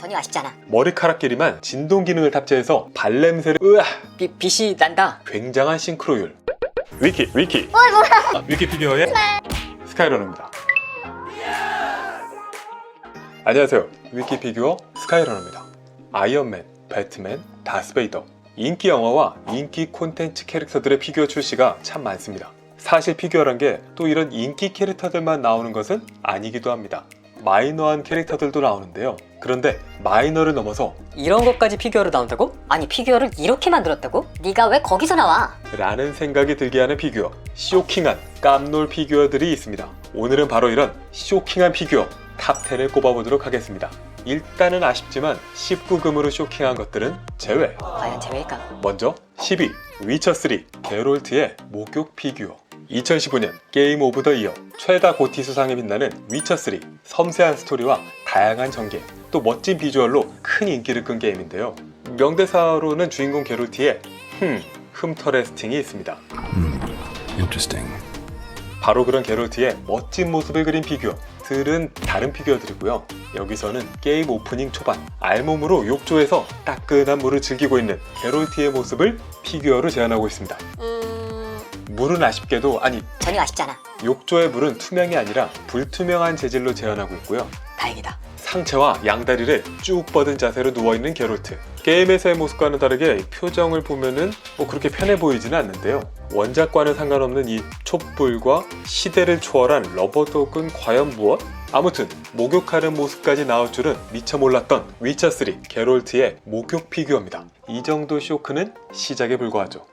전혀 아쉽지 않아. 머리카락 길이만 진동 기능을 탑재해서 발냄새를 빛이 난다. 굉장한 싱크로율. 위키 위키 피규어의 스카이러너입니다. 안녕하세요, 위키 피규어 스카이러너입니다. 아이언맨, 배트맨, 다스베이더, 인기 영화와 인기 콘텐츠 캐릭터들의 피규어 출시가 참 많습니다. 사실 피규어란 게 또 이런 인기 캐릭터들만 나오는 것은 아니기도 합니다. 마이너한 캐릭터들도 나오는데요. 그런데 마이너를 넘어서 이런 것까지 피규어로 나온다고? 아니 피규어를 이렇게 만들었다고? 네가 왜 거기서 나와? 라는 생각이 들게 하는 피규어, 쇼킹한 깜놀 피규어들이 있습니다. 오늘은 바로 이런 쇼킹한 피규어 탑 10을 꼽아보도록 하겠습니다. 일단은 아쉽지만 19금으로 쇼킹한 것들은 제외. 과연 제외일까? 먼저 10위 위쳐3 게롤트의 목욕 피규어. 2015년 게임 오브 더 이어 최다 고티 수상에 빛나는 위쳐3. 섬세한 스토리와 다양한 전개, 또 멋진 비주얼로 큰 인기를 끈 게임인데요. 명대사로는 주인공 게롤트의 흠터레스팅이 있습니다. Interesting. 바로 그런 게롤트의 멋진 모습을 그린 피규어들은 다른 피규어들이고요. 여기서는 게임 오프닝 초반 알몸으로 욕조에서 따끈한 물을 즐기고 있는 게롤트의 모습을 피규어로 재현하고 있습니다. 물은 아쉽게도 전혀 아쉽지 않아. 욕조의 물은 투명이 아니라 불투명한 재질로 재현하고 있고요. 다행이다. 상체와 양다리를 쭉 뻗은 자세로 누워있는 게롤트. 게임에서의 모습과는 다르게 표정을 보면은 그렇게 편해 보이지는 않는데요. 원작과는 상관없는 이 촛불과 시대를 초월한 러버독은 과연 무엇? 아무튼 목욕하는 모습까지 나올 줄은 미처 몰랐던 위쳐3 게롤트의 목욕 피규어입니다. 이 정도 쇼크는 시작에 불과하죠.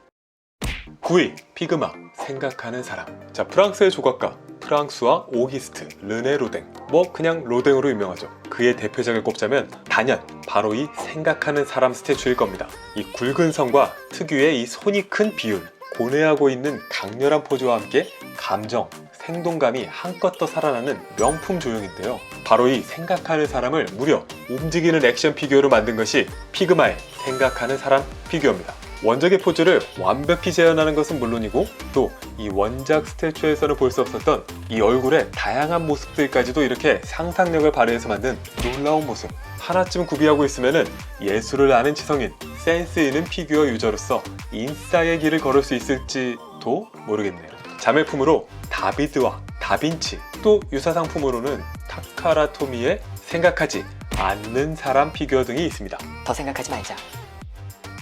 9위 피그마 생각하는 사람. 자, 프랑스의 조각가 프랑스와 오기스트 르네 로댕, 그냥 로댕으로 유명하죠. 그의 대표작을 꼽자면 단연 바로 이 생각하는 사람 스태츄일 겁니다. 이 굵은 선과 특유의 이 손이 큰 비율, 고뇌하고 있는 강렬한 포즈와 함께 감정, 생동감이 한껏 더 살아나는 명품 조형인데요. 바로 이 생각하는 사람을 무려 움직이는 액션 피규어로 만든 것이 피그마의 생각하는 사람 피규어입니다. 원작의 포즈를 완벽히 재현하는 것은 물론이고, 또 이 원작 스태츄에서는 볼 수 없었던 이 얼굴의 다양한 모습들까지도 이렇게 상상력을 발휘해서 만든 놀라운 모습. 하나쯤 구비하고 있으면은 예술을 아는 지성인, 센스 있는 피규어 유저로서 인싸의 길을 걸을 수 있을지도 모르겠네요. 자매품으로 다비드와 다빈치, 또 유사 상품으로는 타카라 토미의 생각하지 않는 사람 피규어 등이 있습니다. 더 생각하지 말자.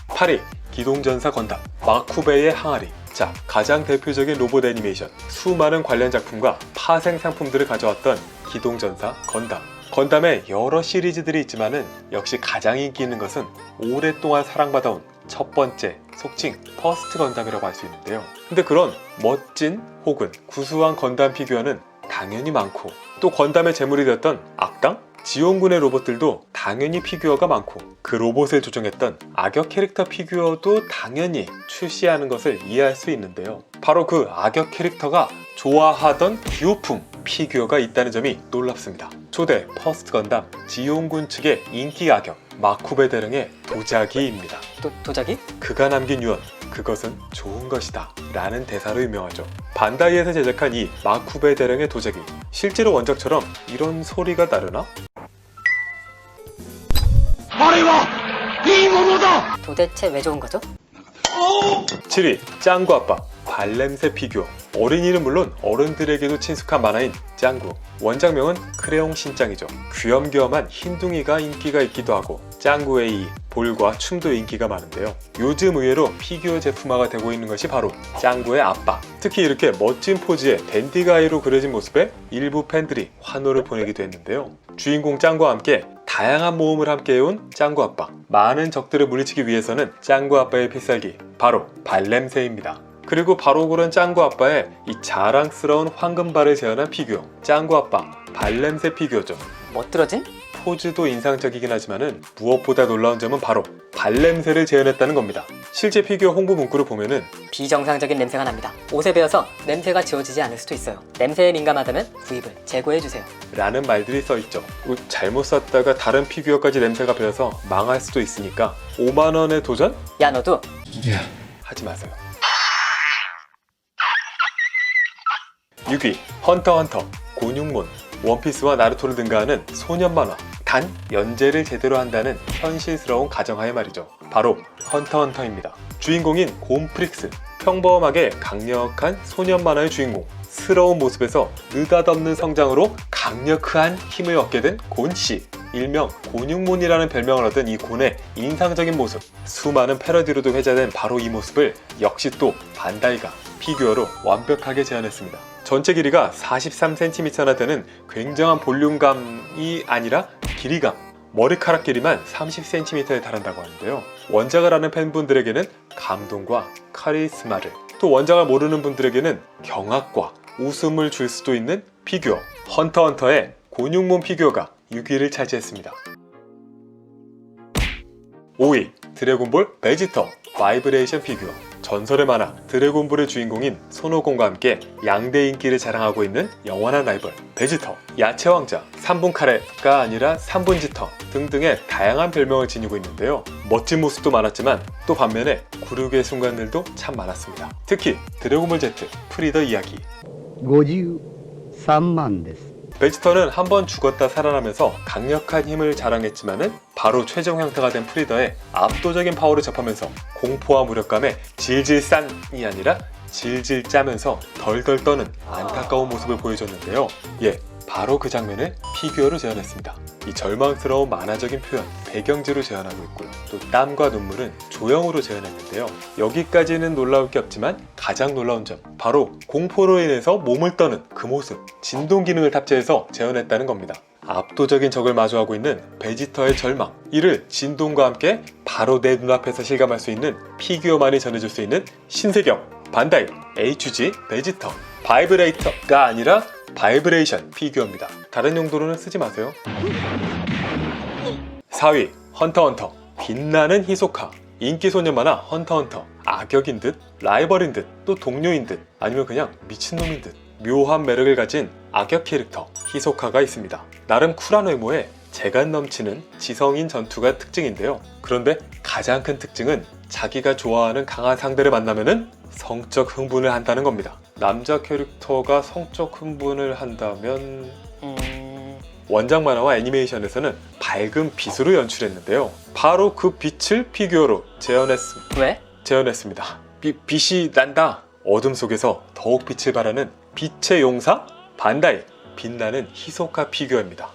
8위 기동전사 건담 마쿠베의 항아리. 자, 가장 대표적인 로봇 애니메이션, 수많은 관련 작품과 파생 상품들을 가져왔던 기동전사 건담. 건담의 여러 시리즈들이 있지만은 역시 가장 인기 있는 것은 오랫동안 사랑받아온 첫 번째, 속칭 퍼스트 건담이라고 할 수 있는데요. 근데 그런 멋진 혹은 구수한 건담 피규어는 당연히 많고, 또 건담의 제물이 되었던 악당? 지온군의 로봇들도 당연히 피규어가 많고, 그 로봇을 조종했던 악역 캐릭터 피규어도 당연히 출시하는 것을 이해할 수 있는데요. 바로 그 악역 캐릭터가 좋아하던 기호품 피규어가 있다는 점이 놀랍습니다. 초대 퍼스트 건담 지온군 측의 인기 악역 마쿠베 대령의 도자기입니다. 도자기? 그가 남긴 유언, 그것은 좋은 것이다 라는 대사로 유명하죠. 반다이에서 제작한 이 마쿠베 대령의 도자기, 실제로 원작처럼 이런 소리가 나려나? 도대체 왜 좋은 거죠? 7위 짱구 아빠 발냄새 피규어. 어린이는 물론 어른들에게도 친숙한 만화인 짱구. 원작명은 크레용 신짱이죠. 귀염귀염한 흰둥이가 인기가 있기도 하고, 짱구의 이 볼과 춤도 인기가 많은데요. 요즘 의외로 피규어 제품화가 되고 있는 것이 바로 짱구의 아빠. 특히 이렇게 멋진 포즈의 댄디가이로 그려진 모습에 일부 팬들이 환호를 보내기도 했는데요. 주인공 짱구와 함께 다양한 모험을 함께 해온 짱구 아빠. 많은 적들을 물리치기 위해서는 짱구 아빠의 필살기, 바로 발냄새입니다. 그리고 바로 그런 짱구 아빠의 이 자랑스러운 황금발을 재현한 피규어, 짱구 아빠 발냄새 피규어죠. 멋들어진? 포즈도 인상적이긴 하지만은 무엇보다 놀라운 점은 바로 발냄새를 재현했다는 겁니다. 실제 피규어 홍보 문구를 보면은 비정상적인 냄새가 납니다. 옷에 배어서 냄새가 지워지지 않을 수도 있어요. 냄새에 민감하다면 구입을 재고해주세요. 라는 말들이 써있죠. 잘못 샀다가 다른 피규어까지 냄새가 배어서 망할 수도 있으니까 5만원에 도전? 야 너도 하지 마세요. 6위 헌터 헌터 곤육몬. 원피스와 나루토를 능가하는 소년 만화. 단 연재를 제대로 한다는 현실스러운 가정하에 말이죠. 바로 헌터헌터입니다. 주인공인 곰프릭스, 평범하게 강력한 소년 만화의 주인공, 스러운 모습에서 느닷없는 성장으로 강력한 힘을 얻게 된 곤씨, 일명 곤육몬이라는 별명을 얻은 이 곤의 인상적인 모습, 수많은 패러디로도 회자된 바로 이 모습을 역시 또 반다이가 피규어로 완벽하게 재현했습니다. 전체 길이가 43cm나 되는 굉장한 볼륨감이 아니라 길이감, 머리카락 길이만 30cm에 달한다고 하는데요. 원작을 아는 팬분들에게는 감동과 카리스마를, 또 원작을 모르는 분들에게는 경악과 웃음을 줄 수도 있는 피규어, 헌터헌터의 곤육몬 피규어가 6위를 차지했습니다. 5위, 드래곤볼 베지터 바이브레이션 피규어. 전설의 만화 드래곤볼의 주인공인 손오공과 함께 양대 인기를 자랑하고 있는 영원한 라이벌 베지터, 야채 왕자, 3분 카레가 아니라 3분 지터 등등의 다양한 별명을 지니고 있는데요. 멋진 모습도 많았지만 또 반면에 굴욕의 순간들도 참 많았습니다. 특히 드래곤볼 Z 프리더 이야기. 53万です。 베지터는 한번 죽었다 살아나면서 강력한 힘을 자랑했지만은 바로 최종 형태가 된 프리더의 압도적인 파워를 접하면서 공포와 무력감에 질질 싼이 아니라 질질 짜면서 덜덜 떠는 안타까운 모습을 보여줬는데요. 예, 바로 그 장면을 피규어로 재현했습니다. 이 절망스러운 만화적인 표현, 배경지로 재현하고 있고요. 또 땀과 눈물은 조형으로 재현했는데요. 여기까지는 놀라울 게 없지만 가장 놀라운 점, 바로 공포로 인해서 몸을 떠는 그 모습, 진동 기능을 탑재해서 재현했다는 겁니다. 압도적인 적을 마주하고 있는 베지터의 절망, 이를 진동과 함께 바로 내 눈앞에서 실감할 수 있는 피규어만이 전해줄 수 있는 신세경 반다이 HG 베지터 바이브레이터가 아니라 바이브레이션 피규어입니다. 다른 용도로는 쓰지 마세요. 4위, 헌터헌터 빛나는 히소카. 인기 소년 만화 헌터헌터, 악역인 듯, 라이벌인 듯, 또 동료인 듯, 아니면 그냥 미친놈인 듯 묘한 매력을 가진 악역 캐릭터 히소카가 있습니다. 나름 쿨한 외모에 재간 넘치는 지성인 전투가 특징인데요. 그런데 가장 큰 특징은 자기가 좋아하는 강한 상대를 만나면은 성적 흥분을 한다는 겁니다. 남자 캐릭터가 성적 흥분을 한다면 원작 만화와 애니메이션에서는 밝은 빛으로 연출했는데요. 바로 그 빛을 피규어로 왜? 재현했습니다. 빛이 난다. 어둠 속에서 더욱 빛을 발하는 빛의 용사 반다이 빛나는 히소카 피규어입니다.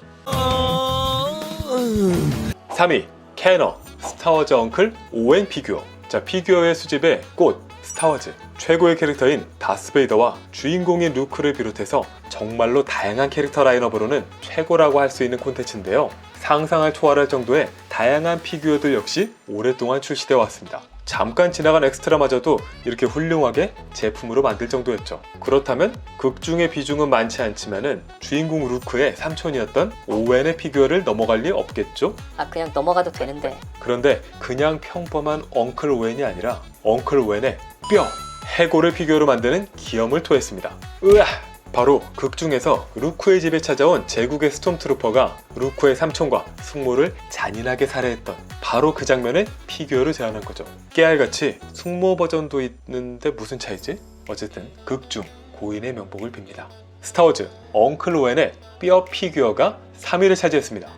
3위, 캐너 스타워즈 엉클 오웬 피규어. 자, 피규어의 수집에 꽃 스타워즈 최고의 캐릭터인 다스베이더와 주인공인 루크를 비롯해서 정말로 다양한 캐릭터 라인업으로는 최고라고 할 수 있는 콘텐츠인데요. 상상을 초월할 정도의 다양한 피규어들 역시 오랫동안 출시되어 왔습니다. 잠깐 지나간 엑스트라마저도 이렇게 훌륭하게 제품으로 만들 정도였죠. 그렇다면 극중의 비중은 많지 않지만은 주인공 루크의 삼촌이었던 오웬의 피규어를 넘어갈 리 없겠죠? 그냥 넘어가도 되는데. 그런데 그냥 평범한 엉클 오웬이 아니라 엉클 오웬의 뼈, 해골을 피규어로 만드는 기염을 토했습니다. 으아! 바로 극중에서 루크의 집에 찾아온 제국의 스톰트루퍼가 루크의 삼촌과 숙모를 잔인하게 살해했던 바로 그 장면을 피규어로 재현한 거죠. 깨알같이 숙모 버전도 있는데 무슨 차이지? 어쨌든 극중 고인의 명복을 빕니다. 스타워즈 엉클 오웬의 뼈 피규어가 3위를 차지했습니다.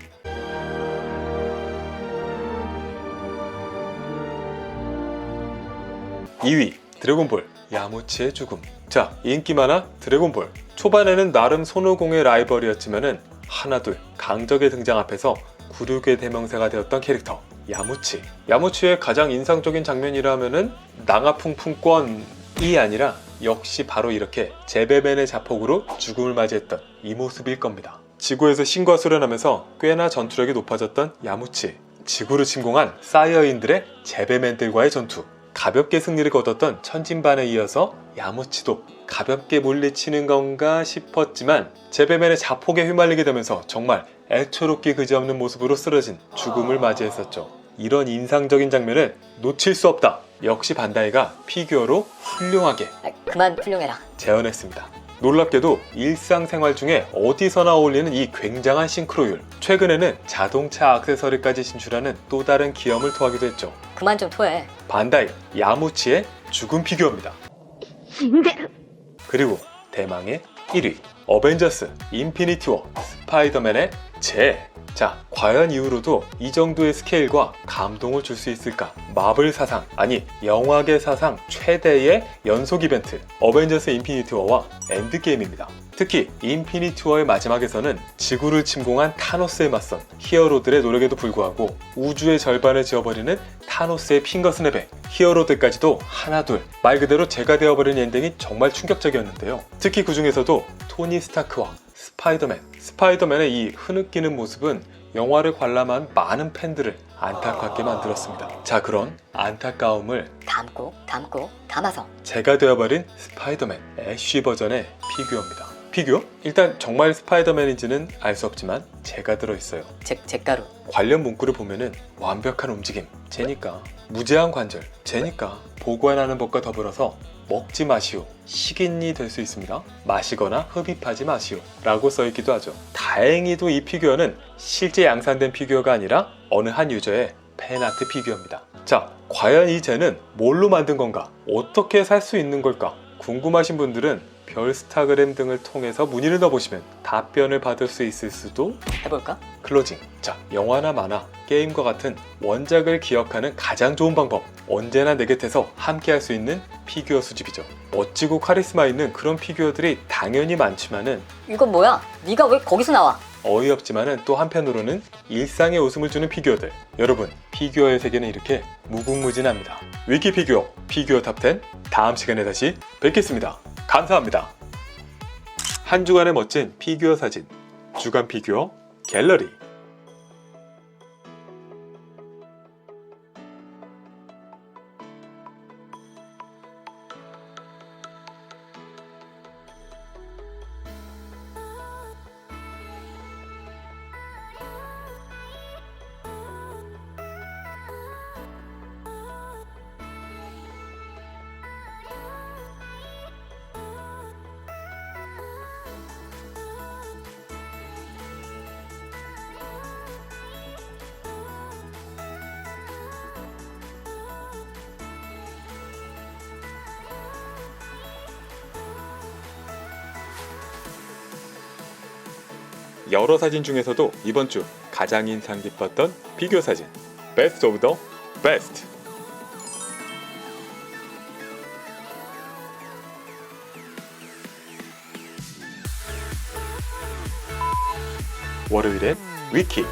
2위, 드래곤볼 야무치의 죽음. 자, 인기 만화 드래곤볼. 초반에는 나름 손오공의 라이벌이었지만은 하나둘 강적의 등장 앞에서 굴욕의 대명사가 되었던 캐릭터 야무치. 야무치의 가장 인상적인 장면이라면은 낭아풍풍권이 아니라 역시 바로 이렇게 제베맨의 자폭으로 죽음을 맞이했던 이 모습일 겁니다. 지구에서 신과 수련하면서 꽤나 전투력이 높아졌던 야무치. 지구를 침공한 사이어인들의 제베맨들과의 전투. 가볍게 승리를 거뒀던 천진반에 이어서 야무치도 가볍게 물리치는 건가 싶었지만 제베맨의 자폭에 휘말리게 되면서 정말 애초롭기 그지없는 모습으로 쓰러진 죽음을 맞이했었죠. 이런 인상적인 장면을 놓칠 수 없다. 역시 반다이가 피규어로 훌륭하게 그만 훌륭해라. 재현했습니다. 놀랍게도 일상생활 중에 어디서나 어울리는 이 굉장한 싱크로율. 최근에는 자동차 액세서리까지 진출하는 또 다른 기염을 토하기도 했죠. 그만 좀 토해. 반다이 야무치의 죽음 피규어입니다. 그리고 대망의 1위 어벤져스 인피니티 워 스파이더맨의 재. 자, 과연 이후로도 이 정도의 스케일과 감동을 줄 수 있을까? 마블 사상, 아니 영화계 사상 최대의 연속 이벤트 어벤져스 인피니티 워와 엔드게임입니다. 특히 인피니티 워의 마지막에서는 지구를 침공한 타노스에 맞선 히어로들의 노력에도 불구하고 우주의 절반을 지워버리는 타노스의 핑거스냅에 히어로들까지도 하나둘 말 그대로 제가 되어버린 엔딩이 정말 충격적이었는데요. 특히 그 중에서도 토니 스타크와 스파이더맨의 이 흐느끼는 모습은 영화를 관람한 많은 팬들을 안타깝게 만들었습니다. 자, 그런 안타까움을 담아서 제가 되어버린 스파이더맨 애쉬 버전의 피규어입니다. 피규어? 일단 정말 스파이더맨인지는 알 수 없지만 제가 들어있어요. 잭가루. 관련 문구를 보면은 완벽한 움직임, 제니까 무제한 관절, 제니까 보관하는 법과 더불어서 먹지 마시오, 식인이 될 수 있습니다. 마시거나 흡입하지 마시오 라고 써있기도 하죠. 다행히도 이 피규어는 실제 양산된 피규어가 아니라 어느 한 유저의 팬아트 피규어입니다. 자, 과연 이 젤은 뭘로 만든 건가? 어떻게 살 수 있는 걸까? 궁금하신 분들은 별스타그램 등을 통해서 문의를 넣어보시면 답변을 받을 수 있을 수도. 해볼까? 클로징. 자, 영화나 만화, 게임과 같은 원작을 기억하는 가장 좋은 방법, 언제나 내 곁에서 함께 할 수 있는 피규어 수집이죠. 멋지고 카리스마 있는 그런 피규어들이 당연히 많지만은 이건 뭐야? 네가 왜 거기서 나와? 어이없지만은 또 한편으로는 일상에 웃음을 주는 피규어들. 여러분, 피규어의 세계는 이렇게 무궁무진합니다. 위키피규어 피규어 탑10 다음 시간에 다시 뵙겠습니다. 감사합니다. 한 주간의 멋진 피규어 사진, 주간 피규어 갤러리. 여러 사진 중에서도 이번 주 가장 인상 깊었던 피규어 사진, 베스트 오브 더 베스트. 월요일엔 위키,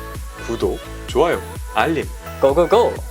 구독, 좋아요, 알림. 고고고!